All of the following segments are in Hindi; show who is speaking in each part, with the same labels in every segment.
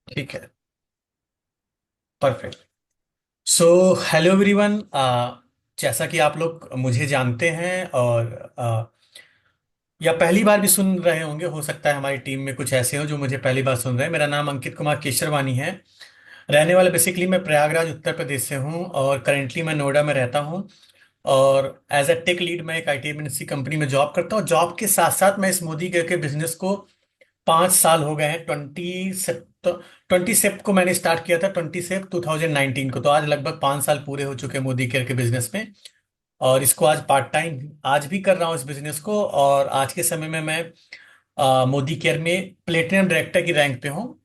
Speaker 1: ठीक है। परफेक्ट। So hello everyone. जैसा कि आप लोग मुझे जानते हैं और या पहली बार भी सुन रहे होंगे, हो सकता है हमारी टीम में कुछ ऐसे हो जो मुझे पहली बार सुन रहे हैं। मेरा नाम अंकित कुमार केशरवानी है। रहने वाला बेसिकली मैं प्रयागराज उत्तर प्रदेश से हूँ और करेंटली मैं नोएडा में रहता हूँ। और एज अ टेक लीड मैं एक आईटी एमएनसी कंपनी में जॉब करता हूँ। जॉब के साथ साथ मैं इस मोदी केयर के बिजनेस को 5 साल हो गए हैं। 20 सेप्ट को मैंने स्टार्ट किया था, 20 सेप्ट 2019 को। तो आज लगभग 5 साल पूरे हो चुके हैं मोदी केयर के बिजनेस में। और इसको आज पार्ट टाइम आज भी कर रहा हूँ इस बिजनेस को। और आज के समय में मैं मोदी केयर में प्लेटिनम डायरेक्टर की रैंक पे हूँ।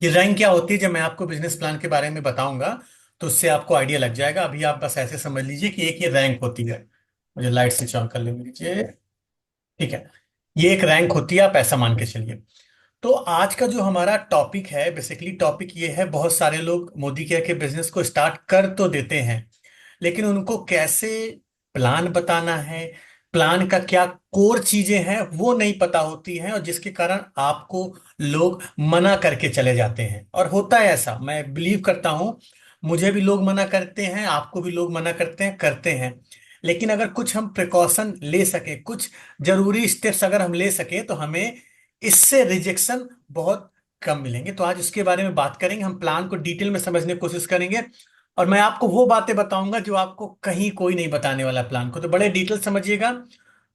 Speaker 1: ये रैंक क्या होती है, जब मैं आपको बिजनेस प्लान के बारे में बताऊंगा तो उससे आपको आइडिया लग जाएगा। अभी आप बस ऐसे समझ लीजिए कि एक ये रैंक होती है। मुझे लाइट स्विच ऑन कर लेने दीजिए। ठीक है। ये एक रैंक होती है, आप ऐसा मान के चलिए। तो आज का जो हमारा टॉपिक है, बेसिकली टॉपिक ये है, बहुत सारे लोग मोदी केयर के बिजनेस को स्टार्ट कर तो देते हैं, लेकिन उनको कैसे प्लान बताना है, प्लान का क्या कोर चीजें हैं वो नहीं पता होती हैं, और जिसके कारण आपको लोग मना करके चले जाते हैं। और होता है ऐसा, मैं बिलीव करता हूं। मुझे भी लोग मना करते हैं, आपको भी लोग मना करते हैं। लेकिन अगर कुछ हम प्रिकॉशन ले सके, कुछ जरूरी स्टेप्स अगर हम ले सके, तो हमें इससे रिजेक्शन बहुत कम मिलेंगे। तो आज उसके बारे में बात करेंगे, हम प्लान को डिटेल में समझने की कोशिश करेंगे। और मैं आपको वो बातें बताऊंगा जो आपको कहीं कोई नहीं बताने वाला प्लान को। तो बड़े डिटेल समझिएगा।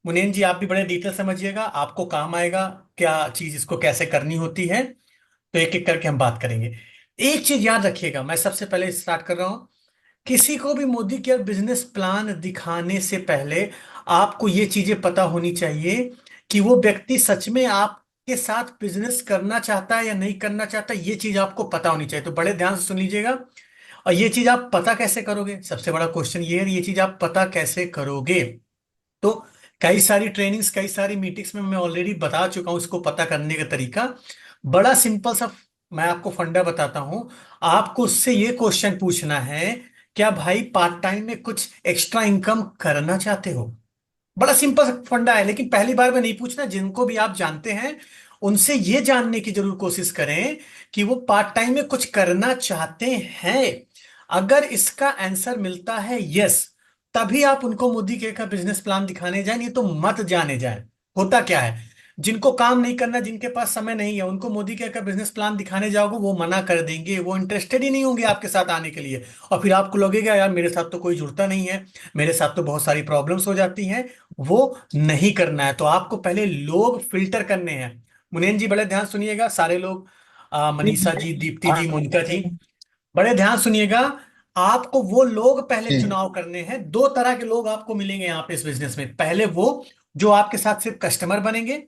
Speaker 1: मुनीन जी, आप भी बड़े डिटेल समझिएगा, आपको काम आएगा क्या चीज, इसको कैसे करनी होती है। तो एक एक करके हम बात करेंगे। एक चीज याद रखिएगा, मैं सबसे पहले स्टार्ट कर रहा हूं। किसी को भी मोदी केयर बिजनेस प्लान दिखाने से पहले आपको ये चीजें पता होनी चाहिए कि वो व्यक्ति सच में आपके साथ बिजनेस करना चाहता है या नहीं करना चाहता। ये चीज आपको पता होनी चाहिए। तो बड़े ध्यान से सुन लीजिएगा। और ये चीज आप पता कैसे करोगे, सबसे बड़ा क्वेश्चन ये है, ये चीज आप पता कैसे करोगे। तो कई सारी ट्रेनिंग्स, कई सारी मीटिंग्स में मैं ऑलरेडी बता चुका हूं इसको पता करने का तरीका। बड़ा सिंपल सा मैं आपको फंडा बताता हूं। आपको उससे ये क्वेश्चन पूछना है, क्या भाई पार्ट टाइम में कुछ एक्स्ट्रा इनकम करना चाहते हो। बड़ा सिंपल सा फंडा है, लेकिन पहली बार में नहीं पूछना। जिनको भी आप जानते हैं उनसे ये जानने की जरूर कोशिश करें कि वो पार्ट टाइम में कुछ करना चाहते हैं। अगर इसका आंसर मिलता है यस, तभी आप उनको मोदी के का बिजनेस प्लान दिखाने जाएं, नहीं तो मत जाने जाएं। होता क्या है, जिनको काम नहीं करना, जिनके पास समय नहीं है, उनको मोदी के का बिजनेस प्लान दिखाने जाओगे वो मना कर देंगे, वो इंटरेस्टेड ही नहीं होंगे आपके साथ आने के लिए। और फिर आपको लगेगा यार मेरे साथ तो कोई जुड़ता नहीं है, मेरे साथ तो बहुत सारी प्रॉब्लम्स हो जाती हैं। वो नहीं करना है। तो आपको पहले लोग फिल्टर करने हैं। मुनेन जी बड़े ध्यान सुनिएगा, सारे लोग, मनीषा जी, दीप्ति
Speaker 2: हाँ
Speaker 1: जी, मोनिका जी, बड़े ध्यान सुनिएगा। आपको वो लोग पहले
Speaker 2: जी।
Speaker 1: चुनाव करने हैं। दो तरह के लोग आपको मिलेंगे यहाँ पे इस बिजनेस में। पहले वो जो आपके साथ सिर्फ कस्टमर बनेंगे,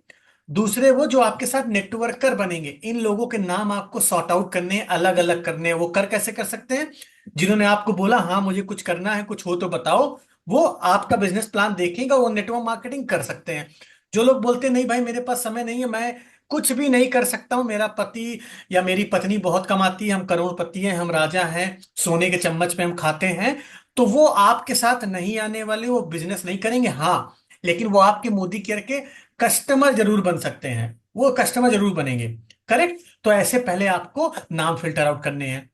Speaker 1: दूसरे वो जो आपके साथ नेटवर्कर बनेंगे। इन लोगों के नाम आपको सॉर्ट आउट करने हैं, अलग अलग करने हैं। वो कर कैसे कर सकते हैं, जिन्होंने आपको बोला हाँ मुझे कुछ करना है, कुछ हो तो बताओ, वो आपका बिजनेस प्लान देखेगा, वो नेटवर्क मार्केटिंग कर सकते हैं। जो लोग बोलते हैं नहीं भाई मेरे पास समय नहीं है, मैं कुछ भी नहीं कर सकता हूं, मेरा पति या मेरी पत्नी बहुत कमाती है, हम करोड़पति हैं, हम राजा हैं, सोने के चम्मच पे हम खाते हैं, तो वो आपके साथ नहीं आने वाले, वो बिजनेस नहीं करेंगे। हाँ, लेकिन वो आपके मोदी केयर के कस्टमर जरूर बन सकते हैं, वो कस्टमर जरूर बनेंगे। करेक्ट। तो ऐसे पहले आपको नाम फिल्टर आउट करने हैं।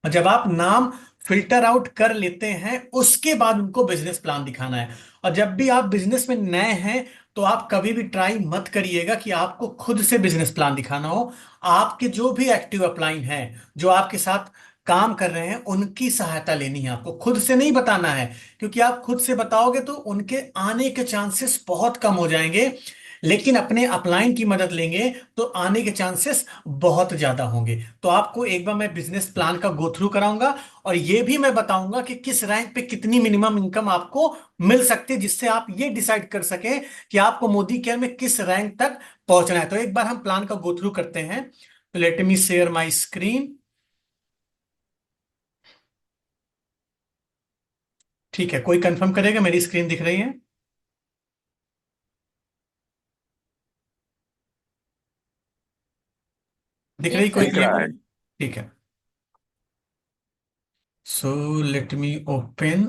Speaker 1: और जब आप नाम फिल्टर आउट कर लेते हैं उसके बाद उनको बिजनेस प्लान दिखाना है। और जब भी आप बिजनेस में नए हैं तो आप कभी भी ट्राई मत करिएगा कि आपको खुद से बिजनेस प्लान दिखाना हो। आपके जो भी एक्टिव अपलाइन हैं, जो आपके साथ काम कर रहे हैं, उनकी सहायता लेनी है, आपको खुद से नहीं बताना है। क्योंकि आप खुद से बताओगे तो उनके आने के चांसेस बहुत कम हो जाएंगे। लेकिन अपने अपलाइन की मदद लेंगे तो आने के चांसेस बहुत ज्यादा होंगे। तो आपको एक बार मैं बिजनेस प्लान का गो थ्रू कराऊंगा, और ये भी मैं बताऊंगा कि किस रैंक पे कितनी मिनिमम इनकम आपको मिल सकती है, जिससे आप ये डिसाइड कर सकें कि आपको मोदी केयर में किस रैंक तक पहुंचना है। तो एक बार हम प्लान का गो थ्रू करते हैं। तो let me share my screen. ठीक है, कोई कंफर्म करेगा मेरी स्क्रीन दिख रही है? दिख रही
Speaker 2: यस
Speaker 1: कोई
Speaker 2: सर। दिख रहा
Speaker 1: क्लियर?
Speaker 2: है।
Speaker 1: ठीक है। So let me open.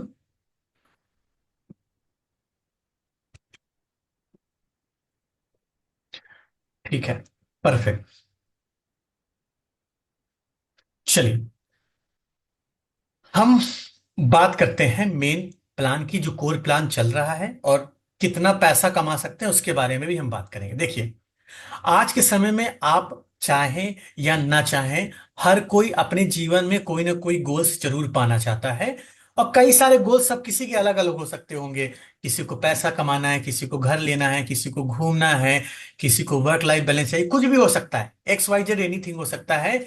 Speaker 1: ठीक है। परफेक्ट। चलिए, हम बात करते हैं मेन प्लान की, जो कोर प्लान चल रहा है, और कितना पैसा कमा सकते हैं उसके बारे में भी हम बात करेंगे। देखिए, आज के समय में आप चाहें या ना चाहें, हर कोई अपने जीवन में कोई ना कोई गोल्स जरूर पाना चाहता है। और कई सारे गोल्स सब किसी के अलग अलग हो सकते होंगे। किसी को पैसा कमाना है, किसी को घर लेना है, किसी को घूमना है, किसी को वर्क लाइफ बैलेंस चाहिए, कुछ भी हो सकता है, एक्स वाई जेड एनीथिंग हो सकता है।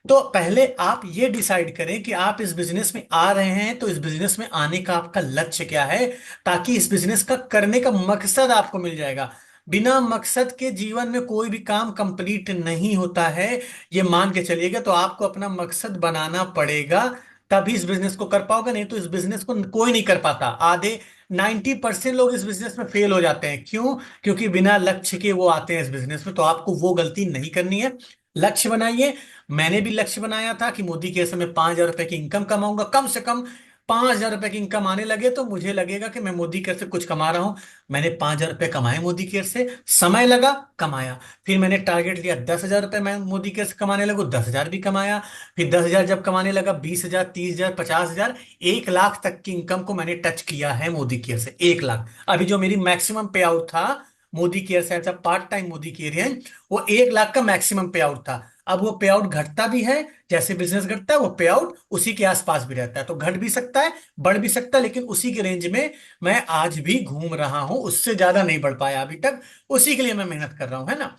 Speaker 1: तो पहले आप ये डिसाइड करें कि आप इस बिजनेस में आ रहे हैं तो इस बिजनेस में आने का आपका लक्ष्य क्या है, ताकि इस बिजनेस का करने का मकसद आपको मिल जाएगा। बिना मकसद के जीवन में कोई भी काम कंप्लीट नहीं होता है, ये मान के चलिएगा। तो आपको अपना मकसद बनाना पड़ेगा, तभी इस बिजनेस को कर पाओगे, नहीं तो इस बिजनेस को कोई नहीं कर पाता। आधे 90% लोग इस बिजनेस में फेल हो जाते हैं। क्यों? क्योंकि बिना लक्ष्य के वो आते हैं इस बिजनेस में। तो आपको वो गलती नहीं करनी है। लक्ष्य बनाइए। मैंने भी लक्ष्य बनाया था कि मोदी के समय 5,000 रुपए की इनकम कमाऊंगा, कम से कम 5,000 रुपए की इनकम आने लगे तो मुझे लगेगा कि मैं मोदी केयर से कुछ कमा रहा हूं। मैंने 5,000 रुपए कमाए मोदी केयर से, समय लगा, कमाया। फिर मैंने टारगेट लिया 10,000 रुपए मैं मोदी केयर से कमाने लगू, 10,000 भी कमाया। फिर 10,000 जब कमाने लगा, 20,000, 30,000, 50,000, 1 लाख तक की इनकम को मैंने टच किया है मोदी केयर से। 1 लाख अभी जो मेरी मैक्सिमम पे आउट था मोदी केयर से, ऐसा पार्ट टाइम मोदी केयर है, वो 1 लाख का मैक्सिमम पे आउट था। अब वो पे आउट घटता भी है, जैसे बिजनेस घटता है वो पे आउट उसी के आसपास भी रहता है। तो घट भी सकता है, बढ़ भी सकता है, लेकिन उसी के रेंज में मैं आज भी घूम रहा हूं। उससे ज्यादा नहीं बढ़ पाया अभी तक, उसी के लिए मैं मेहनत कर रहा हूं, है ना।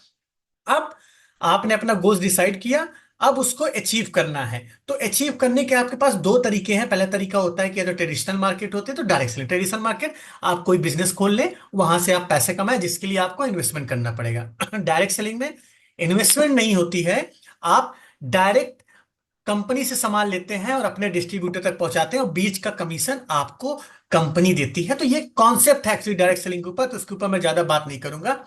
Speaker 1: अब आपने अपना गोल्स डिसाइड किया, अब उसको अचीव करना है। तो अचीव करने के आपके पास दो तरीके हैं। पहला तरीका होता है कि अगर ट्रेडिशनल मार्केट होते हैं तो डायरेक्ट सेलिंग। ट्रेडिशनल मार्केट, आप कोई बिजनेस खोल लें, वहां से आप पैसे कमाएं, जिसके लिए आपको इन्वेस्टमेंट करना पड़ेगा। डायरेक्ट सेलिंग में इन्वेस्टमेंट नहीं होती है। आप डायरेक्ट कंपनी से सामान लेते हैं और अपने डिस्ट्रीब्यूटर तक पहुंचाते हैं, और बीच का कमीशन आपको कंपनी देती है। तो ये कॉन्सेप्ट है एक्चुअली डायरेक्ट सेलिंग के ऊपर, तो उसके ऊपर मैं ज्यादा बात नहीं करूंगा।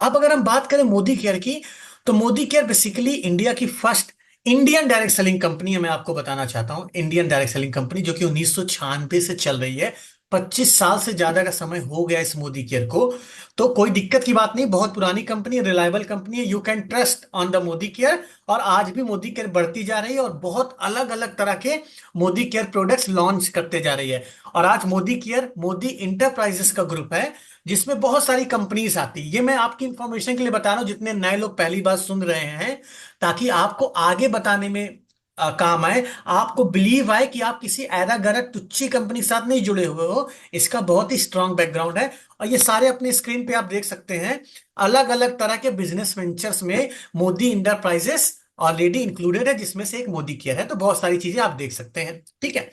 Speaker 1: अब अगर हम बात करें मोदी केयर की, तो मोदी केयर बेसिकली इंडिया की first Indian direct selling company है। मैं आपको बताना चाहता हूं, इंडियन डायरेक्ट सेलिंग कंपनी, जो कि 1996 से चल रही है। 25 साल से ज्यादा का समय हो गया इस मोदी केयर को। तो कोई दिक्कत की बात नहीं, बहुत पुरानी कंपनी है, रिलायबल कंपनी है, you can trust on the Modi care. और आज भी मोदी केयर बढ़ती जा रही है, और बहुत अलग अलग तरह के मोदी केयर प्रोडक्ट्स लॉन्च करते जा रही है। और आज मोदी केयर मोदी इंटरप्राइजेस का ग्रुप है, जिसमें बहुत सारी कंपनीज आती है। ये मैं आपकी इंफॉर्मेशन के लिए बता रहा हूं, जितने नए लोग पहली बार सुन रहे हैं, ताकि आपको आगे बताने में काम आए, आपको बिलीव आए कि आप किसी ऐरा गैरा टुच्ची कंपनी के साथ नहीं जुड़े हुए हो। इसका बहुत ही स्ट्रांग बैकग्राउंड है। और ये सारे अपने स्क्रीन पे आप देख सकते हैं, अलग अलग तरह के बिजनेस वेंचर्स में मोदी इंटरप्राइजेस ऑलरेडी इंक्लूडेड है, जिसमें से एक मोदी केयर है। तो बहुत सारी चीजें आप देख सकते हैं, ठीक है।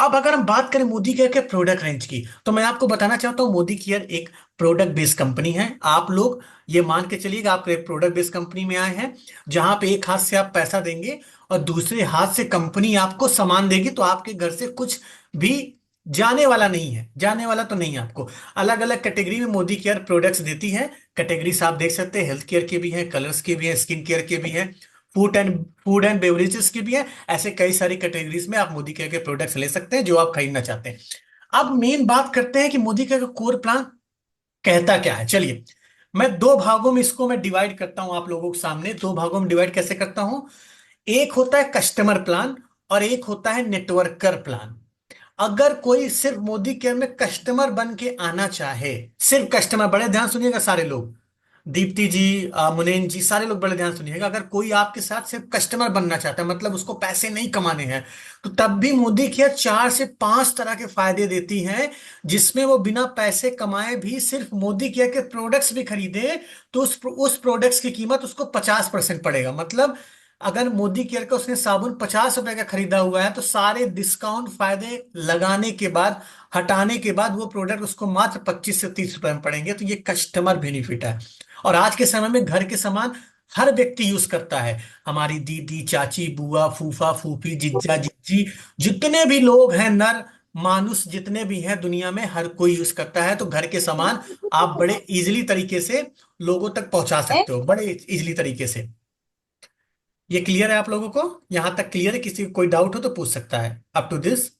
Speaker 1: अब अगर हम बात करें मोदी केयर के प्रोडक्ट रेंज की, तो मैं आपको बताना चाहता हूं, मोदी केयर एक प्रोडक्ट बेस्ड कंपनी है। आप लोग ये मान के चलिएगा, आप एक प्रोडक्ट बेस्ड कंपनी में आए हैं, जहां पे एक हाथ से आप पैसा देंगे और दूसरे हाथ से कंपनी आपको सामान देगी। तो आपके घर से कुछ भी जाने वाला नहीं है, जाने वाला तो नहीं है आपको। अलग अलग कैटेगरी में मोदी केयर प्रोडक्ट्स देती है। कैटेगरीज आप देख सकते हैं, हेल्थ केयर के भी हैं, कलर्स के भी हैं, स्किन केयर के भी हैं, फूड एंड बेवरेजेस की भी है। ऐसे कई सारी कैटेगरीज में आप मोदी केयर के प्रोडक्ट्स ले सकते हैं जो आप खरीदना चाहते हैं। अब मेन बात करते हैं कि मोदी केयर का कोर प्लान कहता क्या है। चलिए, मैं दो भागों में इसको मैं डिवाइड करता हूं, आप लोगों के सामने दो भागों में डिवाइड कैसे करता हूं। एक होता है कस्टमर प्लान, और एक होता है नेटवर्कर प्लान। अगर कोई सिर्फ मोदी केयर में कस्टमर बन के आना चाहे, सिर्फ कस्टमर, बड़े ध्यान सुनिएगा सारे लोग, दीप्ति जी, मुनेन जी, सारे लोग बड़े ध्यान सुनिएगा। अगर कोई आपके साथ सिर्फ कस्टमर बनना चाहता है, मतलब उसको पैसे नहीं कमाने हैं, तो तब भी मोदी केयर 4 से 5 तरह के फायदे देती हैं, जिसमें वो बिना पैसे कमाए भी सिर्फ मोदी केयर के प्रोडक्ट्स भी खरीदे, तो उस प्रोडक्ट्स की कीमत उसको 50% पड़ेगा। मतलब अगर मोदी केयर का उसने साबुन 50 रुपए का खरीदा हुआ है, तो सारे डिस्काउंट फायदे लगाने के बाद, हटाने के बाद, वो प्रोडक्ट उसको मात्र 25 से 30 रुपए में पड़ेंगे। तो ये कस्टमर बेनिफिट है। और आज के समय में घर के सामान हर व्यक्ति यूज करता है। हमारी दीदी, चाची, बुआ, फूफा, फूफी, जिज्जा, जिज्जी, जितने भी लोग हैं, नर मानुस जितने भी हैं दुनिया में, हर कोई यूज करता है। तो घर के सामान आप बड़े इजीली तरीके से लोगों तक पहुंचा सकते हो, बड़े इजीली तरीके से। ये क्लियर है आप लोगों को? यहां तक क्लियर है? किसी को कोई डाउट हो तो पूछ सकता है up to this.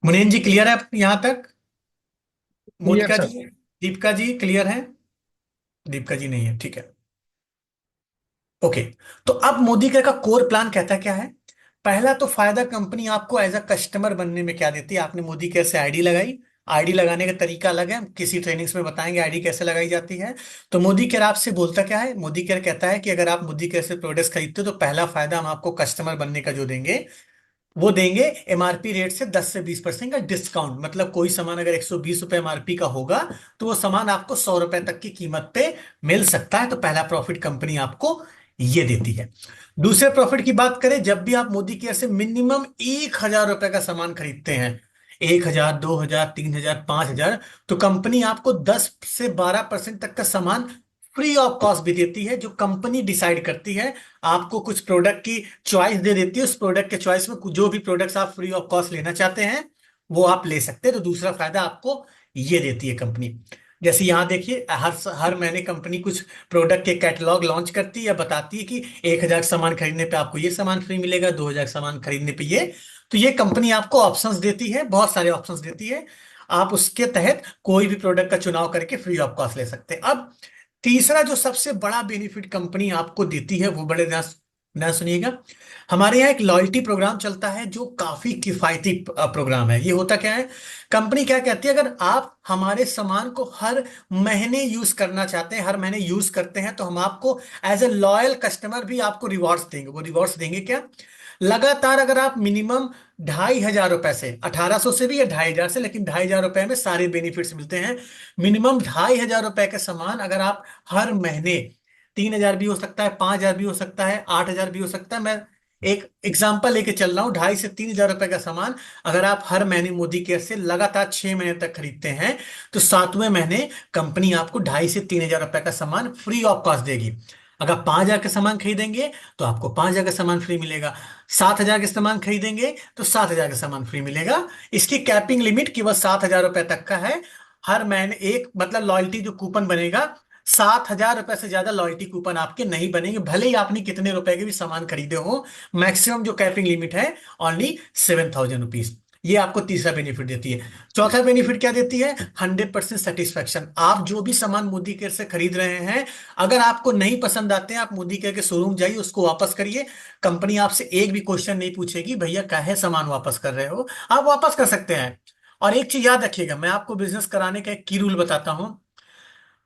Speaker 1: Munin ji clear है यहां तक?
Speaker 2: Clear
Speaker 1: Monika
Speaker 2: sir.
Speaker 1: जी, दीपिका जी क्लियर है? दीपिका जी नहीं है, ठीक है। ओके। तो अब मोदी केयर का कोर प्लान कहता क्या है? पहला तो फायदा कंपनी आपको एज अ कस्टमर बनने में क्या देती है? आपने मोदी केयर से आईडी लगाई। आईडी लगाने का तरीका अलग है, हम किसी ट्रेनिंग्स में बताएंगे आईडी कैसे लगाई जाती है। तो मोदी केयर आपसे बोलता क्या है? मोदी केयर कहता है कि अगर आप मोदी केयर से प्रोडक्ट्स खरीदते हो तो पहला फायदा हम आपको कस्टमर बनने का जो देंगे, वो देंगे एमआरपी रेट से 10 से 20% का डिस्काउंट। मतलब कोई सामान अगर 120 रुपए एमआरपी का होगा तो वो सामान आपको 100 रुपए तक की कीमत पे मिल सकता है। तो पहला प्रॉफिट कंपनी आपको ये देती है। दूसरे प्रॉफिट की बात करें, जब भी आप मोदी केयर से मिनिमम 1,000 रुपए का सामान खरीदते हैं, 1,000, 2,000, 3,000, 5,000, तो कंपनी आपको 10 से 12% तक का सामान फ्री ऑफ कॉस्ट भी देती है, जो कंपनी डिसाइड करती है। आपको कुछ प्रोडक्ट की चॉइस दे देती है, उस प्रोडक्ट के चॉइस में जो भी प्रोडक्ट्स आप फ्री ऑफ कॉस्ट लेना चाहते हैं वो आप ले सकते हैं। तो दूसरा फायदा आपको ये देती है कंपनी। जैसे यहाँ देखिए, हर महीने कंपनी कुछ प्रोडक्ट के कैटलॉग लॉन्च करती है या बताती है कि 1,000 सामान खरीदने पे आपको ये सामान फ्री मिलेगा, 2,000 सामान खरीदने पे ये। तो ये कंपनी आपको ऑप्शंस देती है, बहुत सारे ऑप्शंस देती है। आप उसके तहत कोई भी प्रोडक्ट का चुनाव करके फ्री ऑफ कॉस्ट ले सकते हैं। अब तीसरा जो सबसे बड़ा बेनिफिट कंपनी आपको देती है, वो बड़े ध्यान ध्यान सुनिएगा। हमारे यहाँ एक लॉयल्टी प्रोग्राम चलता है जो काफी किफायती प्रोग्राम है। ये होता क्या है? कंपनी क्या कहती है, अगर आप हमारे सामान को हर महीने यूज करना चाहते हैं, हर महीने यूज करते हैं, तो हम आपको एज ए लॉयल कस्टमर भी आपको रिवॉर्ड्स देंगे। वो रिवॉर्ड्स देंगे क्या? लगातार अगर आप मिनिमम 2,500 रुपए से, 1,800 से भी या 2,500 से, लेकिन 2,500 रुपए में सारे बेनिफिट्स मिलते हैं। मिनिमम 2,500 रुपए का सामान अगर आप हर महीने, 3,000 भी हो सकता है, 5,000 भी हो सकता है, 8,000 भी हो सकता है, मैं एक एग्जांपल लेके चल रहा हूं, 2,500 से 3,000 रुपए का सामान अगर आप हर महीने मोदी केयर से लगातार 6 महीने तक खरीदते हैं, तो 7वें महीने कंपनी आपको 2,500 से 3,000 रुपए का सामान फ्री ऑफ कॉस्ट देगी। अगर 5,000 का सामान खरीदेंगे तो आपको 5,000 का सामान फ्री मिलेगा। 7,000 के सामान खरीदेंगे तो 7,000 का सामान फ्री मिलेगा। इसकी कैपिंग लिमिट केवल 7,000 रुपए तक का है। हर महीने एक, मतलब लॉयल्टी जो कूपन बनेगा, 7,000 रुपए से ज्यादा लॉयल्टी कूपन आपके नहीं बनेंगे, भले ही आपने कितने रुपए के भी सामान खरीदे हो। मैक्सिमम जो कैपिंग लिमिट है ओनली 7,000 रुपीज। ये आपको तीसरा बेनिफिट देती है। चौथा बेनिफिट क्या देती है? 100% सेटिस्फेक्शन। आप जो भी सामान मोदी केयर से खरीद रहे हैं, अगर आपको नहीं पसंद आते हैं, आप मोदी केयर के शोरूम जाइए, उसको वापस करिए। कंपनी आपसे एक भी क्वेश्चन नहीं पूछेगी, भैया काहे सामान वापस कर रहे हो, आप वापस कर सकते हैं। और एक चीज याद रखिएगा, मैं आपको बिजनेस कराने का एक की रूल बताता हूं।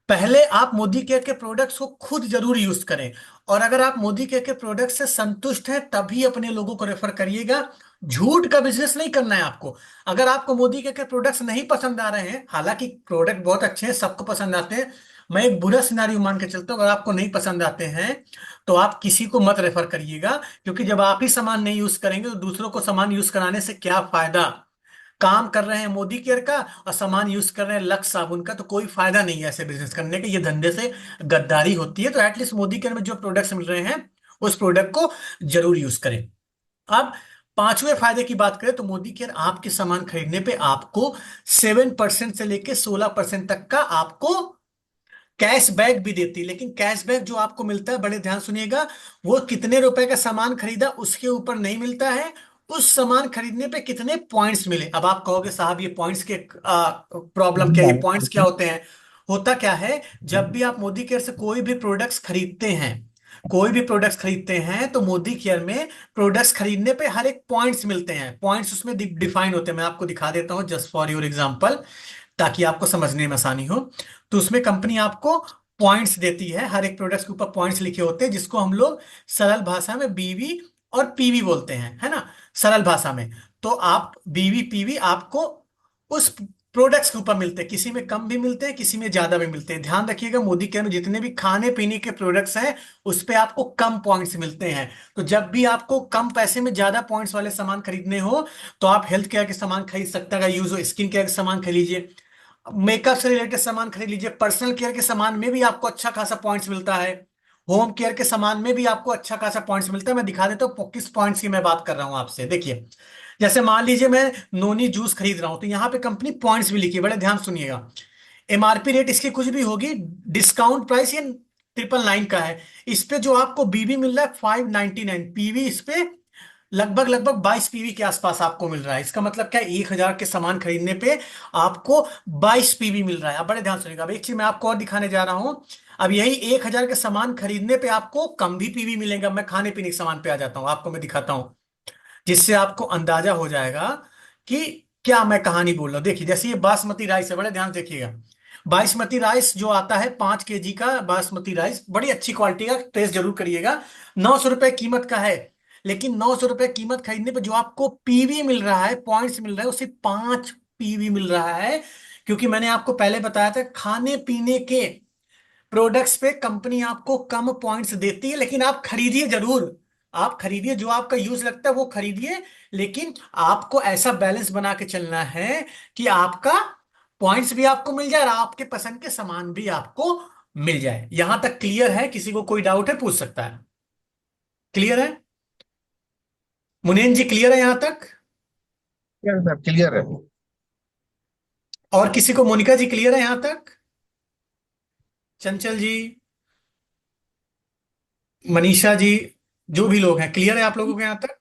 Speaker 1: पहले आप मोदी केयर के प्रोडक्ट्स को खुद जरूर यूज करें, और अगर आप मोदी केयर के प्रोडक्ट से संतुष्ट हैं तभी अपने लोगों को रेफर करिएगा। झूठ का बिजनेस नहीं करना है आपको। अगर आपको मोदी केयर के प्रोडक्ट्स नहीं पसंद आ रहे हैं, हालांकि प्रोडक्ट बहुत अच्छे हैं, सबको पसंद आते हैं, मैं एक बुरा सिनारियो मान के चलता हूँ, अगर आपको नहीं पसंद आते हैं तो आप किसी को मत रेफर करिएगा। क्योंकि जब आप ही सामान नहीं यूज करेंगे तो दूसरों को सामान यूज कराने से क्या फायदा? काम कर रहे हैं मोदी केयर का और सामान यूज कर रहे हैं लक्स साबुन का, तो कोई फायदा नहीं है ऐसे बिजनेस करने का। ये धंधे से गद्दारी होती है। तो एटलीस्ट मोदी केयर में जो प्रोडक्ट्स मिल रहे हैं उस प्रोडक्ट को जरूर यूज करें। अब पांचवें फायदे की बात करें तो मोदी केयर आपके सामान खरीदने पे आपको 7% से लेके 16% तक का आपको कैशबैक भी देती है। लेकिन कैशबैक जो आपको मिलता है, बड़े ध्यान सुनिएगा, वो कितने रुपए का सामान खरीदा उसके ऊपर नहीं मिलता है, उस सामान खरीदने पे कितने पॉइंट्स मिले। अब आप कहोगे साहब ये पॉइंट्स के प्रॉब्लम क्या है, ये पॉइंट्स क्या होते हैं? होता क्या है, जब भी आप मोदी केयर से कोई भी प्रोडक्ट्स खरीदते हैं, कोई भी प्रोडक्ट्स खरीदते हैं, तो मोदी केयर में प्रोडक्ट्स खरीदने पे हर एक पॉइंट्स मिलते हैं। पॉइंट्स उसमें डिफाइन होते हैं, मैं आपको दिखा देता हूं जस्ट फॉर योर एग्जांपल, ताकि आपको समझने में आसानी हो। तो उसमें कंपनी आपको पॉइंट्स देती है, हर एक प्रोडक्ट के ऊपर पॉइंट्स लिखे होते हैं, जिसको हम लोग सरल भाषा में बीवी और पीवी बोलते हैं, है ना, सरल भाषा में। तो आप बीवी पीवी आपको उस प्रोडक्ट्स के ऊपर मिलते हैं, किसी में कम भी मिलते हैं, किसी में ज्यादा भी मिलते हैं। ध्यान रखिएगा, मोदी केयर में जितने भी खाने पीने के प्रोडक्ट्स हैं उस पे आपको कम पॉइंट्स मिलते हैं। तो जब भी आपको कम पैसे में ज्यादा पॉइंट्स वाले सामान खरीदने हो तो आप हेल्थ केयर के सामान खरीद सकते हैं। अगर यूज हो, स्किन केयर के सामान खरीद लीजिए, मेकअप से रिलेटेड सामान खरीद लीजिए, पर्सनल केयर के सामान में भी आपको अच्छा खासा पॉइंट्स मिलता है, होम केयर के सामान में भी आपको अच्छा खासा पॉइंट्स मिलता है। मैं दिखा देता हूँ किस पॉइंट्स की मैं बात कर रहा हूँ आपसे। देखिए, जैसे मान लीजिए मैं नोनी जूस खरीद रहा हूं, तो यहाँ पे कंपनी पॉइंट्स भी लिखी है, बड़े ध्यान सुनिएगा। एमआरपी रेट इसकी कुछ भी होगी, डिस्काउंट प्राइस ये 999 का है। इस पे जो आपको बीबी मिल रहा है 599, पीवी इस पे लगभग लगभग 22 पीवी के आसपास आपको मिल रहा है। इसका मतलब क्या है, 1,000 के सामान खरीदने पे आपको 22 पीवी मिल रहा है। अब बड़े ध्यान सुनिएगा, अब एक चीज मैं आपको और दिखाने जा रहा हूं। अब यही 1,000 के सामान खरीदने पे आपको कम भी पीवी मिलेगा। मैं खाने पीने के सामान पे आ जाता हूँ, आपको मैं दिखाता हूँ, जिससे आपको अंदाजा हो जाएगा कि क्या मैं कहानी बोल रहा हूँ। देखिए, जैसे ये बासमती राइस है, बड़े ध्यान से देखिएगा। बासमती राइस जो आता है 5 kg का बासमती राइस, बड़ी अच्छी क्वालिटी का, टेस्ट जरूर करिएगा। 900 रुपए कीमत का है। लेकिन 900 रुपए कीमत खरीदने पे जो आपको पीवी मिल रहा है, पॉइंट्स मिल रहा है, वो सिर्फ 5 पीवी मिल रहा है। क्योंकि मैंने आपको पहले बताया था, खाने पीने के प्रोडक्ट्स पे कंपनी आपको कम पॉइंट्स देती है, लेकिन आप खरीदिए जरूर। आप खरीदिए, जो आपका यूज लगता है वो खरीदिए। लेकिन आपको ऐसा बैलेंस बना के चलना है कि आपका पॉइंट्स भी आपको मिल जाए और आपके पसंद के सामान भी आपको मिल जाए। यहां तक क्लियर है? किसी को कोई डाउट है पूछ सकता है। क्लियर है? मुनीन जी क्लियर है यहां तक?
Speaker 2: क्लियर सर, क्लियर है।
Speaker 1: और किसी को, मोनिका जी क्लियर है यहां तक? चंचल जी, मनीषा जी, जो भी लोग हैं, क्लियर है आप लोगों को यहां तक?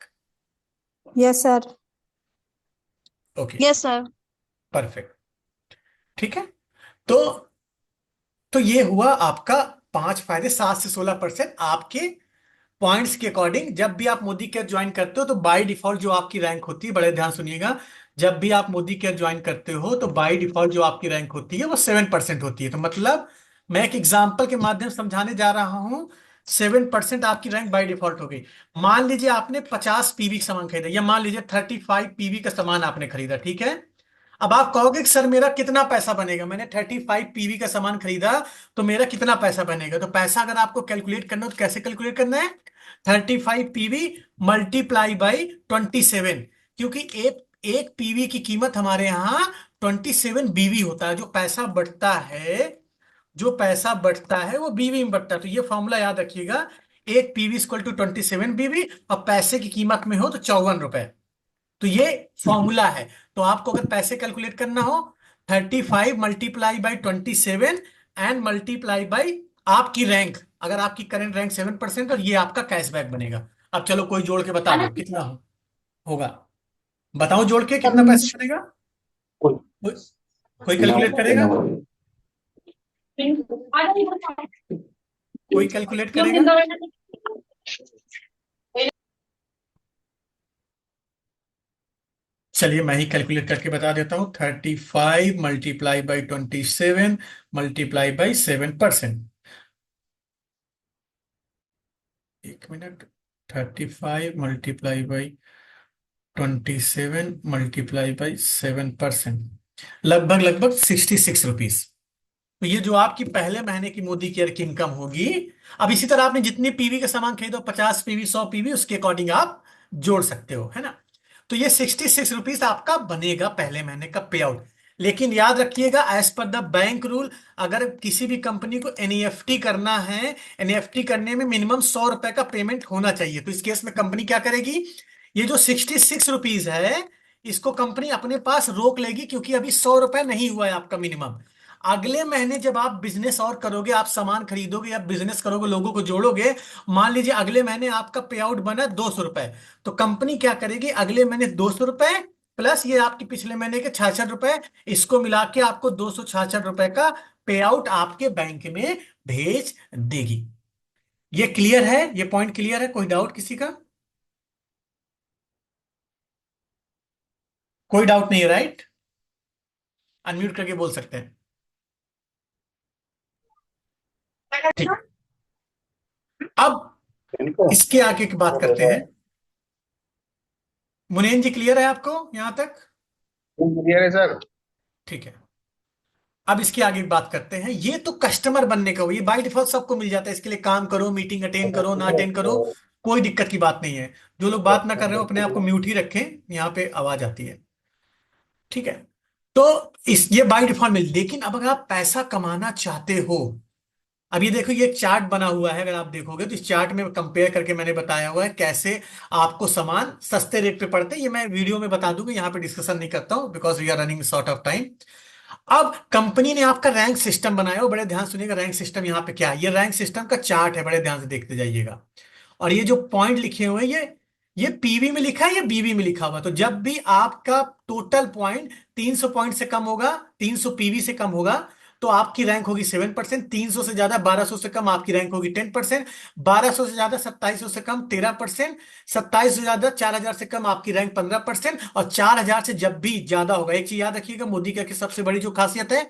Speaker 3: Yes sir.
Speaker 1: Okay,
Speaker 3: yes sir.
Speaker 1: Perfect. ठीक है। तो ये हुआ आपका 5 फायदे, 7 से 16% आपके पॉइंट्स के अकॉर्डिंग। जब भी आप मोदी केयर ज्वाइन करते हो तो बाय डिफॉल्ट जो आपकी रैंक होती है, बड़े ध्यान सुनिएगा, जब भी आप मोदी केयर ज्वाइन करते हो तो बाय डिफॉल्ट जो आपकी रैंक होती है वो 7% होती है। तो मतलब, मैं एक एग्जांपल के माध्यम से समझाने जा रहा हूं। 7% आपकी रैंक बाय डिफॉल्ट हो गई। मान लीजिए आपने 50 पीवी का सामान खरीदा, या मान लीजिए 35 पीवी का सामान आपने खरीदा, ठीक है। अब आप कहोगे कि सर मेरा कितना पैसा बनेगा, मैंने 35 पीवी का सामान खरीदा, तो मेरा कितना पैसा बनेगा? तो पैसा अगर आपको कैलकुलेट करना हो तो कैसे कैलकुलेट करना है? 35 पीवी मल्टीप्लाई बाई 27। क्योंकि एक एक पीवी की कीमत हमारे यहाँ 27 बीवी होता है। जो पैसा बढ़ता है वो बीवी में बढ़ता है। तो ये फॉर्मूला याद रखिएगा, एक पीवी इक्वल टू 27 बीवी, और पैसे की कीमत में हो तो 54 रुपए। तो ये फॉर्मूला है। तो आपको अगर पैसे कैलकुलेट करना हो, 35 multiply by 27 and multiply by आपकी रैंक। अगर आपकी करंट रैंक 7% और ये आपका कैशबैक बनेगा। अब चलो कोई जोड़ के बता दो कितना होगा। बताओ जोड़ के कितना पैसा बनेगा? कोई कोई कैलकुलेट करेगा? कोई कैलकुलेट करेगा? चलिए मैं ही कैलकुलेट करके बता देता हूं। 35 multiply by 27 multiply by 7%। 1 minute. 35 multiply by 27 multiply by 7%, लगभग लगभग 66 रुपीज। तो ये जो आपकी पहले महीने की मोदी केयर की इनकम होगी। अब इसी तरह आपने जितनी पीवी का सामान खरीदो, 50 पीवी, 100 पीवी, उसके अकॉर्डिंग आप जोड़ सकते हो, है ना। तो ये 66 रुपीज आपका बनेगा पहले महीने का पे आउट। लेकिन याद रखिएगा, as per the bank rule, अगर किसी भी कंपनी को एनईएफटी करना है, एनईएफटी करने में मिनिमम 100 रुपए का पेमेंट होना चाहिए। तो इस केस में कंपनी क्या करेगी, ये जो 66 रुपीज है, इसको कंपनी अपने पास रोक लेगी, क्योंकि अभी 100 रुपए नहीं हुआ है आपका मिनिमम। अगले महीने जब आप बिजनेस और करोगे, आप सामान खरीदोगे या बिजनेस करोगे, लोगों को जोड़ोगे, मान लीजिए अगले महीने आपका पे आउट बना 200 रुपए, तो कंपनी क्या करेगी, अगले महीने 200 रुपए प्लस ये आपके पिछले महीने के 66 रुपए, इसको मिला के आपको 266 रुपए का पे आउट आपके बैंक में भेज देगी। ये क्लियर है? ये पॉइंट क्लियर है? कोई डाउट किसी का? कोई डाउट नहीं है, राइट? अनम्यूट करके बोल सकते हैं। ठीक। अब इसके आगे की बात करते हैं। मुनीन जी क्लियर है आपको यहां तक?
Speaker 2: क्लियर है सर।
Speaker 1: ठीक है। अब इसके आगे की बात करते हैं। ये तो कस्टमर बनने का हो, ये बाय डिफॉल्ट सबको मिल जाता है। इसके लिए काम करो, मीटिंग अटेंड करो, ना अटेंड करो, कोई दिक्कत की बात नहीं है। जो लोग बात ना कर रहे हो अपने आप को म्यूट ही रखें, यहाँ पे आवाज आती है। ठीक है। तो इस ये बाय डिफॉल्ट मिल, लेकिन अब अगर आप पैसा कमाना चाहते हो, अब ये देखो, ये चार्ट बना हुआ है, अगर आप देखोगे तो इस चार्ट में कंपेयर करके मैंने बताया हुआ है कैसे आपको सामान सस्ते रेट पे पड़ते हैं। ये मैं वीडियो में बता दूंगा, यहाँ पे डिस्कशन नहीं करता हूं, because we are running short of time. अब कंपनी ने आपका रैंक सिस्टम बनाया हो, बड़े ध्यान सुनिएगा। रैंक सिस्टम यहाँ पे क्या है, ये रैंक सिस्टम का चार्ट है, बड़े ध्यान से देखते जाइएगा। और ये जो पॉइंट लिखे हुए हैं, ये पीवी में लिखा है, ये बीवी में लिखा हुआ। तो जब भी आपका टोटल पॉइंट 300 पॉइंट से कम होगा, 300 पीवी से कम होगा, तो आपकी रैंक होगी 7%। 300 से ज्यादा 1200 से कम आपकी रैंक होगी 10%। 1200 से ज्यादा 2700 से कम 13%। 2700 से ज्यादा 4000 से कम आपकी रैंक 15%। और 4000 से जब भी ज्यादा होगा, एक चीज याद रखिएगा, मोदी का की सबसे बड़ी जो खासियत है,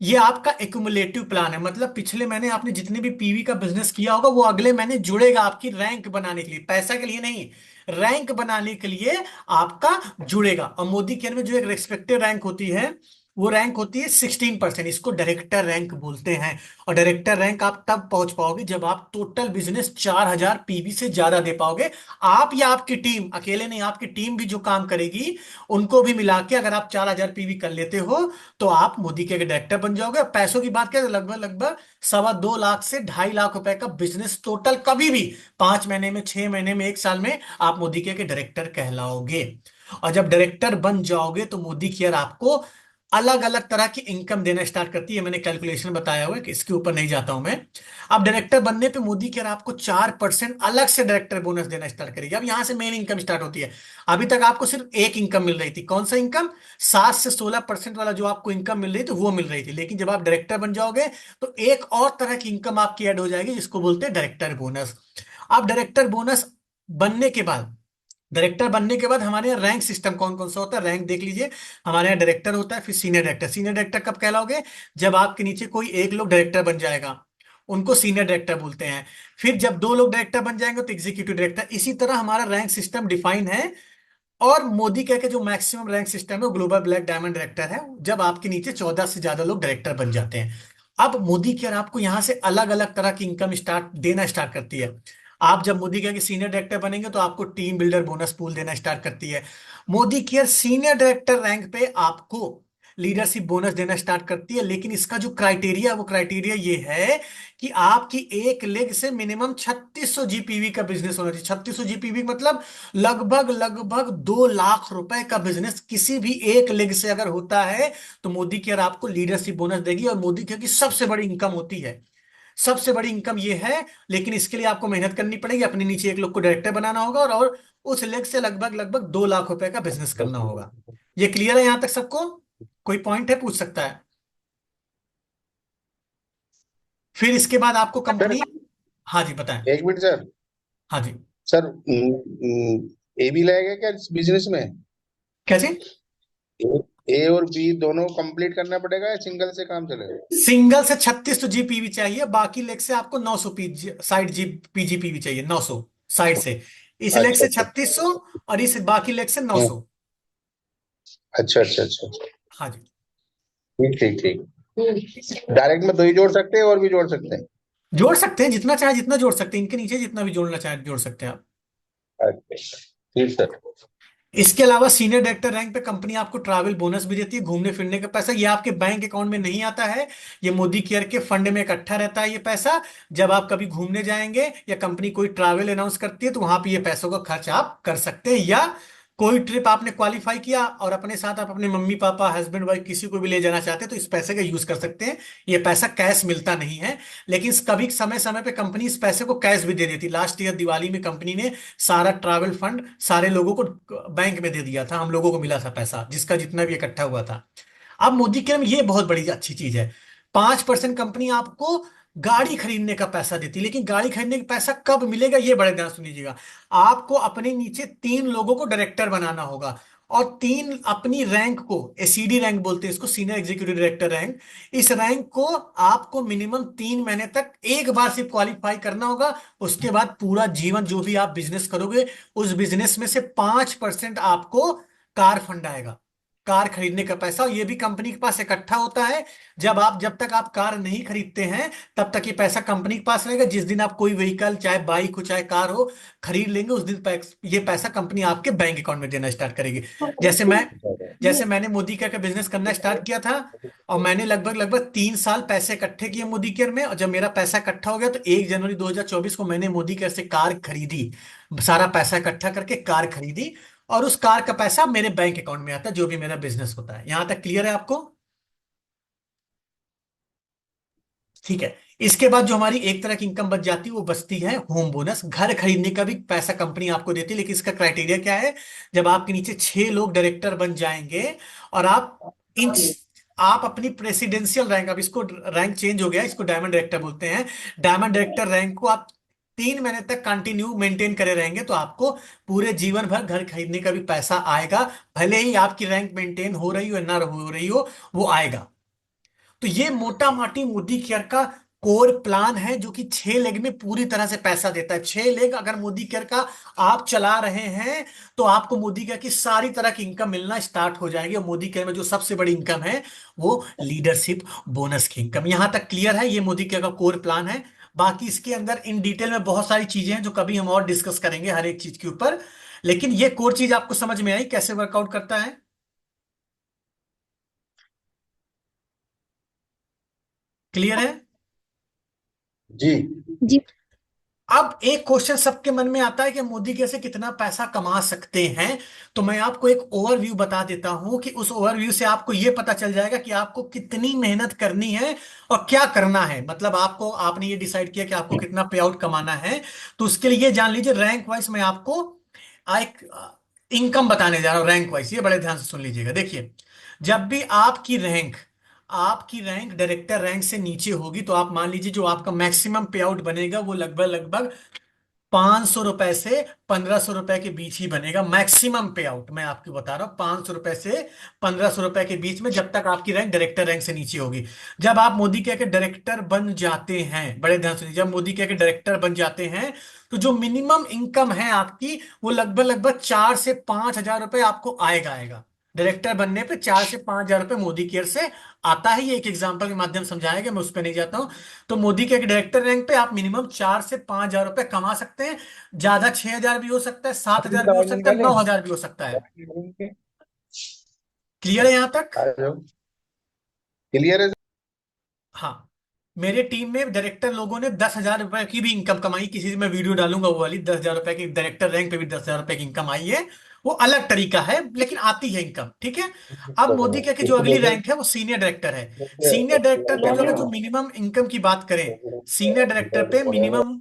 Speaker 1: ये आपका एक्युमुलेटिव प्लान है। मतलब पिछले महीने आपने जितने भी पीवी का बिजनेस किया होगा वो अगले महीने जुड़ेगा आपकी रैंक बनाने के लिए, पैसा के लिए नहीं, रैंक बनाने के लिए आपका जुड़ेगा। और मोदी केयर में जो एक रेस्पेक्टेड रैंक होती है, वो रैंक होती है 16%। इसको डायरेक्टर रैंक बोलते हैं। और डायरेक्टर रैंक आप तब पहुंच पाओगे जब आप टोटल बिजनेस 4000 पीवी से ज्यादा दे पाओगे। आप या आपकी टीम, अकेले नहीं, आपकी टीम भी जो काम करेगी उनको भी मिला के अगर आप 4000 पीवी कर लेते हो तो आप मोदी के डायरेक्टर बन जाओगे। और पैसों की बात करें तो लगभग लगभग 2.25 लाख से 2.5 लाख रुपए का बिजनेस टोटल कभी भी 5 महीने में, 6 महीने में, 1 साल में आप मोदी के डायरेक्टर कहलाओगे। और जब डायरेक्टर बन जाओगे तो मोदी केयर आपको अलग अलग तरह की इनकम देना स्टार्ट करती है। मैंने कैलकुलेशन बताया हुआ है कि इसके ऊपर नहीं जाता हूं मैं। अब डायरेक्टर बनने पे मोदी केयर आपको 4% अलग से डायरेक्टर बोनस देना स्टार्ट करेगी। अब यहां से मेन इनकम स्टार्ट होती है। अभी तक आपको सिर्फ एक इनकम मिल रही थी, कौन सा इनकम? 7 से 16% वाला जो आपको इनकम मिल रही थी वो मिल रही थी। लेकिन जब आप डायरेक्टर बन जाओगे तो एक और तरह की इनकम आपकी ऐड हो जाएगी जिसको बोलते हैं डायरेक्टर बोनस। अब डायरेक्टर बोनस बनने के बाद, डायरेक्टर बनने के बाद हमारे यहाँ रैंक सिस्टम कौन कौन सा होता है, रैंक देख लीजिए। हमारे यहाँ डायरेक्टर होता है, फिर सीनियर डायरेक्टर। सीनियर डायरेक्टर कब कहलाओगे? जब आपके नीचे कोई एक लोग डायरेक्टर बन जाएगा, उनको सीनियर डायरेक्टर बोलते हैं। फिर जब 2 लोग डायरेक्टर बन जाएंगे तो एग्जीक्यूटिव डायरेक्टर। इसी तरह हमारा रैंक सिस्टम डिफाइन है। और मोदी कह के जो मैक्सिमम रैंक सिस्टम है वो ग्लोबल ब्लैक डायमंड डायरेक्टर है, जब आपके नीचे 14 से ज्यादा लोग डायरेक्टर बन जाते हैं। अब मोदी केयर आपको यहां से अलग अलग तरह की इनकम स्टार्ट देना स्टार्ट करती है। आप जब मोदी केयर के सीनियर डायरेक्टर बनेंगे तो आपको टीम बिल्डर बोनस पूल देना स्टार्ट करती है। Modi care senior director rank पे आपको लीडरशिप बोनस देना स्टार्ट करती है। लेकिन इसका जो क्राइटेरिया है वो क्राइटेरिया ये है कि आपकी एक लेग से मिनिमम 3600 जीपीवी का बिजनेस होना चाहिए। 3600 जीपीवी मतलब लगभग लगभग 2 लाख रुपए का बिजनेस किसी भी एक लेग से अगर होता है तो मोदी केयर आपको लीडरशिप बोनस देगी। और मोदी केयर की सबसे बड़ी इनकम होती है, सबसे बड़ी इनकम ये है। लेकिन इसके लिए आपको मेहनत करनी पड़ेगी, अपने नीचे एक लोग को डायरेक्टर बनाना होगा और उस लेग से लगभग लगभग 2 लाख रुपए का बिजनेस करना होगा। ये क्लियर है यहां तक सबको? कोई पॉइंट है, पूछ सकता है। फिर इसके बाद आपको
Speaker 2: सर,
Speaker 1: कंपनी, हाँ जी बताएं।
Speaker 2: एक मिनट सर।
Speaker 1: हाँ जी।
Speaker 2: सर, ए भी लगेगा क्या इस बिजनेस में?
Speaker 1: कैसे?
Speaker 2: ए और बी दोनों कंप्लीट करना पड़ेगा या सिंगल से काम चलेगा?
Speaker 1: सिंगल से 3600 जीपीवी चाहिए, बाकी लेग से आपको 900 पी साइड जी पीजीपीवी चाहिए, 900 साइड से। इस लेग
Speaker 2: अच्छा
Speaker 1: से
Speaker 2: अच्छा।
Speaker 1: 3600 और इस बाकी लेग से
Speaker 2: हम्म,
Speaker 1: 900।
Speaker 2: अच्छा अच्छा अच्छा अच्छा।
Speaker 1: हाँ जी।
Speaker 2: ठीक ठीक ठीक। डायरेक्ट में दो ही जोड़ सकते हैं और भी जोड़ सकते हैं?
Speaker 1: जोड़ सकते हैं, जितना चाहे जितना जोड़ सकते हैं, इनके नीचे जितना भी जोड़ना चाहे जोड़ सकते हैं आप।
Speaker 2: अच्छा, ठीक सर।
Speaker 1: इसके अलावा सीनियर डायरेक्टर रैंक पे कंपनी आपको ट्रैवल बोनस भी देती है, घूमने फिरने का पैसा। ये आपके बैंक अकाउंट में नहीं आता है, ये मोदी केयर के फंड में इकट्ठा रहता है ये पैसा। जब आप कभी घूमने जाएंगे या कंपनी कोई ट्रैवल अनाउंस करती है तो वहां पे ये पैसों का खर्च आप कर सकते हैं। या कोई ट्रिप आपने क्वालिफाई किया और अपने साथ आप अपने मम्मी पापा हस्बैंड वाइफ किसी को भी ले जाना चाहते हैं तो इस पैसे का यूज कर सकते हैं। ये पैसा कैश मिलता नहीं है, लेकिन कभी समय समय पे कंपनी इस पैसे को कैश भी दे देती। लास्ट ईयर दिवाली में कंपनी ने सारा ट्रैवल फंड सारे लोगों को बैंक में दे दिया था, हम लोगों को मिला था पैसा जिसका जितना भी इकट्ठा हुआ था। अब मोदी के में ये बहुत बड़ी अच्छी चीज है, 5% कंपनी आपको गाड़ी खरीदने का पैसा देती है। लेकिन गाड़ी खरीदने का पैसा कब मिलेगा ये बड़े ध्यान सुनिएगा। आपको अपने नीचे 3 लोगों को डायरेक्टर बनाना होगा और 3 अपनी रैंक को, एसीडी रैंक बोलते हैं इसको, सीनियर एग्जीक्यूटिव डायरेक्टर रैंक। इस रैंक को आपको मिनिमम 3 महीने तक एक बार सिर्फ क्वालिफाई करना होगा। उसके बाद पूरा जीवन जो भी आप बिजनेस करोगे उस बिजनेस में से 5% आपको कार फंड आएगा, कार खरीदने का पैसा। और ये भी कंपनी के पास इकट्ठा होता है। जब तक आप कार नहीं खरीदते हैं तब तक ये पैसा कंपनी के पास रहेगा। जिस दिन आप कोई व्हीकल, चाहे बाइक हो चाहे कार हो, खरीद लेंगे उस दिन ये पैसा कंपनी आपके बैंक अकाउंट में देना स्टार्ट करेगी। जैसे मैं जैसे मैंने मोदी केयर का बिजनेस करना स्टार्ट किया था और मैंने लगभग लगभग 3 साल पैसे इकट्ठे किए मोदी केयर में। और जब मेरा पैसा इकट्ठा हो गया तो 1 जनवरी 2024 को मैंने मोदी केयर से कार खरीदी, सारा पैसा इकट्ठा करके कार खरीदी। और उस कार का पैसा मेरे बैंक अकाउंट में आता है जो भी मेरा बिजनेस होता है। यहां तक क्लियर है आपको? ठीक है। इसके बाद जो हमारी एक तरह की इनकम बच जाती है वो बचती है होम बोनस। घर खरीदने का भी पैसा कंपनी आपको देती है, लेकिन इसका क्राइटेरिया क्या है? जब आपके नीचे 6 लोग डायरेक्टर बन जाएंगे और आप इन आप अपनी प्रेसिडेंशियल रैंक, अब इसको रैंक चेंज हो गया, इसको डायमंड डायरेक्टर बोलते हैं, डायमंड डायरेक्टर रैंक को आप 3 महीने तक कंटिन्यू मेंटेन करे रहेंगे तो आपको पूरे जीवन भर घर खरीदने का भी पैसा आएगा। भले ही आपकी रैंक मेंटेन हो रही हो या ना हो रही हो, वो आएगा। तो ये मोटा माटी मोदी केयर का कोर प्लान है, जो कि 6 लेग में पूरी तरह से पैसा देता है। 6 लेग अगर मोदी केयर का आप चला रहे हैं तो आपको मोदी केयर की सारी तरह की इनकम मिलना स्टार्ट हो जाएगी। और मोदी केयर में जो सबसे बड़ी इनकम है वो लीडरशिप बोनस की इनकम। यहां तक क्लियर है? ये मोदी केयर का कोर प्लान है। बाकी इसके अंदर इन डिटेल में बहुत सारी चीजें हैं जो कभी हम और डिस्कस करेंगे हर एक चीज के ऊपर। लेकिन ये कोर चीज आपको समझ में आई कैसे वर्कआउट करता है? क्लियर है?
Speaker 2: जी।
Speaker 3: जी।
Speaker 1: अब एक क्वेश्चन सबके मन में आता है कि मोदी कैसे कितना पैसा कमा सकते हैं। तो मैं आपको एक ओवरव्यू बता देता हूं कि उस ओवरव्यू से आपको यह पता चल जाएगा कि आपको कितनी मेहनत करनी है और क्या करना है। मतलब आपको, आपने ये डिसाइड किया कि आपको कितना पे आउट कमाना है, तो उसके लिए ये जान लीजिए रैंक वाइज मैं आपको एक इनकम बताने जा रहा हूं। रैंक वाइज ये बड़े ध्यान से सुन लीजिएगा। देखिए, जब भी आपकी रैंक डायरेक्टर रैंक से नीचे होगी तो आप मान लीजिए जो आपका मैक्सिमम पे आउट बनेगा वो लगभग लगभग 500 रुपए से 1500 रुपए के बीच ही बनेगा। मैक्सिमम पे आउट मैं आपको बता रहा हूं, 500 रुपए से 1500 रुपए के बीच में, जब तक आपकी रैंक डायरेक्टर रैंक से नीचे होगी। जब आप मोदी के डायरेक्टर बन जाते हैं, बड़े ध्यान से, जब मोदी के डायरेक्टर बन जाते हैं तो जो मिनिमम इनकम है आपकी वो लगभग लगभग 4 से 5 हजार रुपए आपको आएगा। डायरेक्टर बनने पे 4 से 5 हजार रुपए मोदी केयर से आता है। ये एक एग्जांपल के माध्यम से समझाया गया, मैं उस पर नहीं जाता हूं। तो मोदी के एक डायरेक्टर रैंक पे आप मिनिमम 4 से 5 हजार रुपए कमा सकते हैं। ज्यादा 6 हजार भी हो सकता है, 7 हजार भी हो सकता है, 9 हजार भी हो सकता है। क्लियर है यहां तक?
Speaker 2: आ जाओ। क्लियर है।
Speaker 1: हाँ। मेरे टीम में डायरेक्टर लोगों ने 10 हजार रुपए की भी इनकम कमाई। किसी से मैं वीडियो डालूंगा वो वाली, 10 हजार रुपए की डायरेक्टर रैंक पे भी 10 हजार रुपए की इनकम आई है। वो अलग तरीका है लेकिन आती है इनकम, ठीक है। अब मोदी क्या कि जो
Speaker 2: इसको
Speaker 1: अगली
Speaker 2: बोलते
Speaker 1: रैंक है वो सीनियर डायरेक्टर है। सीनियर डायरेक्टर पे जो अगर जो
Speaker 2: हैं
Speaker 1: मिनिमम इनकम की बात करें, सीनियर डायरेक्टर पे मिनिमम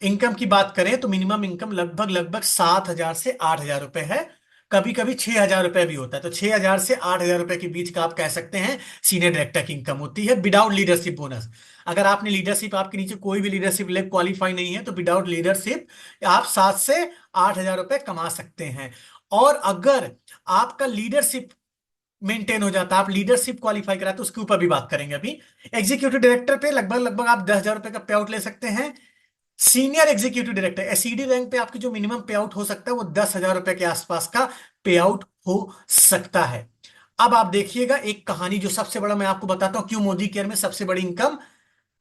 Speaker 1: इनकम की बात करें तो मिनिमम इनकम लगभग लगभग 7 हजार से 8 हजार रुपए है। कभी कभी 6 हजार रुपए भी होता है। तो 6 हजार से 8 हजार रुपए के बीच का आप कह सकते हैं सीनियर डायरेक्टर की इनकम होती है, विदाउट लीडरशिप बोनस। अगर आपने लीडरशिप, आपके नीचे कोई भी लीडरशिप लेवल क्वालिफाई नहीं है तो विदाउट लीडरशिप आप 7 से 8 हजार रुपए कमा सकते हैं। और अगर आपका लीडरशिप मेंटेन हो जाता है, आप लीडरशिप क्वालिफाई कराते तो उसके ऊपर भी बात करेंगे अभी। एग्जीक्यूटिव डायरेक्टर पे लगभग लगभग आप 10 हजार रुपए का पे आउट ले सकते हैं। Senior executive director ACD rank पे आपकी जो मिनिमम पे आउट हो सकता है वो 10 हजार रुपए के आसपास का पे आउट हो सकता है। अब आप देखिएगा एक कहानी जो सबसे बड़ा मैं आपको बताता हूं क्यों मोदी केयर में सबसे बड़ी इनकम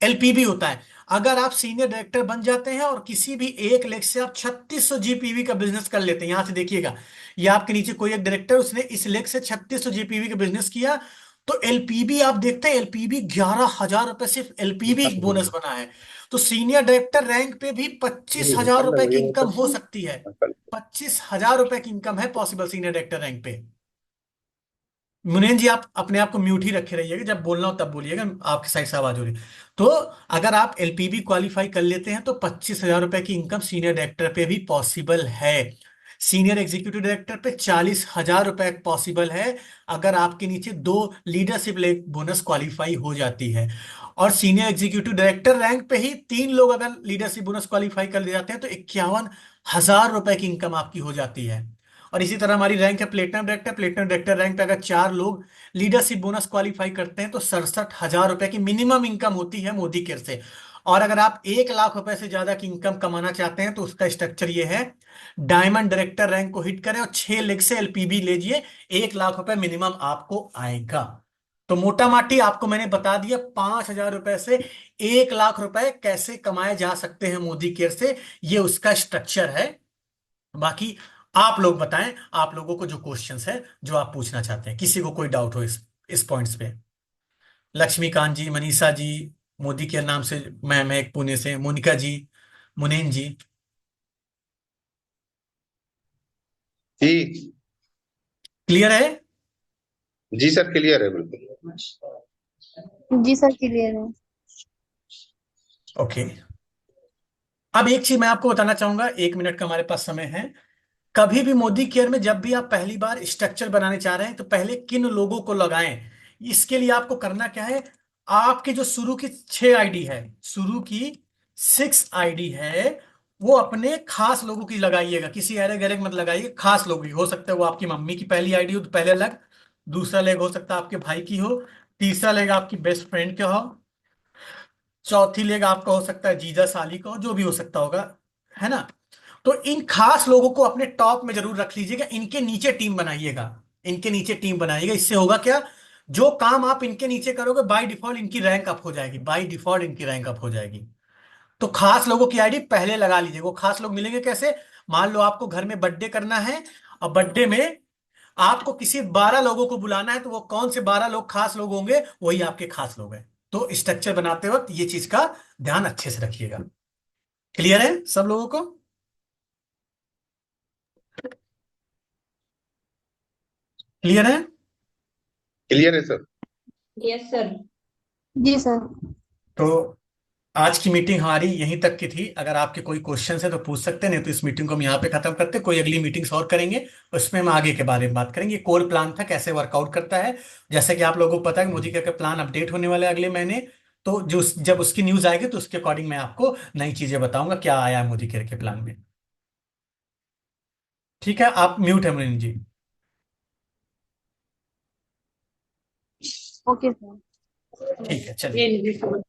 Speaker 1: एलपीबी होता है। अगर आप सीनियर डायरेक्टर बन जाते हैं और किसी भी एक लेग से आप 3600 जीपीवी का बिजनेस कर लेते हैं, यहां से देखिएगा, ये आपके नीचे कोई एक डायरेक्टर, उसने इस लेग से 3600 जीपीवी का बिजनेस किया, तो एलपीबी आप देखते हैं, एलपीबी 11 हजार रुपए सिर्फ एलपीबी बोनस बना है। तो सीनियर डायरेक्टर रैंक पे भी 25 हजार रुपए की इनकम हो सकती है। 25 हजार रुपए की इनकम है पॉसिबल सीनियर डायरेक्टर रैंक पे। मुनीन जी आप अपने आप को म्यूट ही रखे रहिएगा, जब बोलना हो तब बोलिएगा, आपकी साइड से आवाज हो रही है। तो अगर आप एलपीबी क्वालिफाई कर लेते हैं तो 25 हजार रुपए की इनकम सीनियर डायरेक्टर पे भी पॉसिबल है। सीनियर एग्जीक्यूटिव डायरेक्टर पे 40 हजार रुपए पॉसिबल है अगर आपके नीचे 2 लीडरशिप बोनस क्वालिफाई हो जाती है। और सीनियर एग्जीक्यूटिव डायरेक्टर रैंक पे ही 3 लोग अगर लीडरशिप बोनस क्वालिफाई कर ले जाते हैं तो 51 हजार रुपए की इनकम आपकी हो जाती है। और इसी तरह हमारी रैंक है platinum director. Platinum director rank पे अगर 4 लोग लीडरशिप बोनस क्वालिफाई करते हैं तो 67 हजार रुपए की मिनिमम इनकम होती है मोदी केयर से। और अगर आप 1 लाख रुपए से ज्यादा की इनकम कमाना चाहते हैं तो उसका स्ट्रक्चर ये है, डायमंड डायरेक्टर रैंक को हिट करें और 6 लेग से एलपीबी लीजिए, 1 लाख रुपए मिनिमम आपको आएगा। तो मोटा माटी आपको मैंने बता दिया 5 हजार रुपए से 1 लाख रुपए कैसे कमाए जा सकते हैं मोदी केयर से, ये उसका स्ट्रक्चर है। बाकी आप लोग बताएं, आप लोगों को जो क्वेश्चंस है जो आप पूछना चाहते हैं, किसी को कोई डाउट हो इस पॉइंट्स पे। लक्ष्मीकांत जी, मनीषा जी, मोदी के नाम से मैम है एक पुणे से, मोनिका जी, मुनीन जी।
Speaker 2: जी।
Speaker 1: क्लियर है?
Speaker 2: जी सर, क्लियर है बिल्कुल।
Speaker 3: जी सर, क्लियर है।
Speaker 1: ओके। अब एक चीज मैं आपको बताना चाहूंगा, 1 मिनट का हमारे पास समय है। कभी भी मोदी केयर में जब भी आप पहली बार स्ट्रक्चर बनाने चाह रहे हैं तो पहले किन लोगों को लगाएं, इसके लिए आपको करना क्या है, आपके जो शुरू की 6 आईडी है, शुरू की 6 आईडी है, वो अपने खास लोगों की लगाइएगा, किसी अरे गरे मत लगाइए, खास लोगों की। हो सकता है वो आपकी मम्मी की पहली आईडी हो तो पहले अलग, दूसरा लेग हो सकता है आपके भाई की हो, तीसरा लेग आपकी बेस्ट फ्रेंड का हो, चौथी लेग आपका हो सकता है जीजा साली का हो, जो भी हो सकता होगा, है ना। तो इन खास लोगों को अपने टॉप में जरूर रख लीजिएगा, इनके नीचे टीम बनाइएगा, इनके नीचे टीम बनाइएगा। इससे होगा क्या, जो काम आप इनके नीचे करोगे बाय डिफॉल्ट इनकी रैंक अप हो जाएगी, बाय डिफॉल्ट इनकी रैंक अप हो जाएगी। तो खास लोगों की आईडी पहले लगा लीजिए। वो खास लोग मिलेंगे कैसे, मान लो आपको घर में बर्थडे करना है, और बर्थडे में आपको किसी 12 लोगों को बुलाना है, तो वो कौन से 12 लोग खास लोग होंगे, वही आपके खास लोग हैं। तो स्ट्रक्चर बनाते वक्त ये चीज का ध्यान अच्छे से रखिएगा। क्लियर है सब लोगों को? क्लियर है?
Speaker 2: क्लियर है सर।
Speaker 4: Yes sir.
Speaker 3: जी सर।
Speaker 1: तो आज की मीटिंग हमारी यहीं तक की थी। अगर आपके कोई क्वेश्चन है तो पूछ सकते हैं, नहीं तो इस मीटिंग को हम यहाँ पे खत्म करते हैं। कोई अगली मीटिंग्स और करेंगे, उसमें हम आगे के बारे में बात करेंगे। कोर प्लान था कैसे वर्कआउट करता है, जैसे कि आप लोगों को पता है कि मोदी का प्लान अपडेट होने वाला है अगले महीने। तो जो जब उसकी न्यूज आएगी तो उसके अकॉर्डिंग मैं आपको नई चीजें बताऊंगा क्या आया है मोदी केयर के प्लान में। ठीक है, आप म्यूट है मुनीन जी।
Speaker 3: Okay sir.
Speaker 1: ठीक है, चलिए।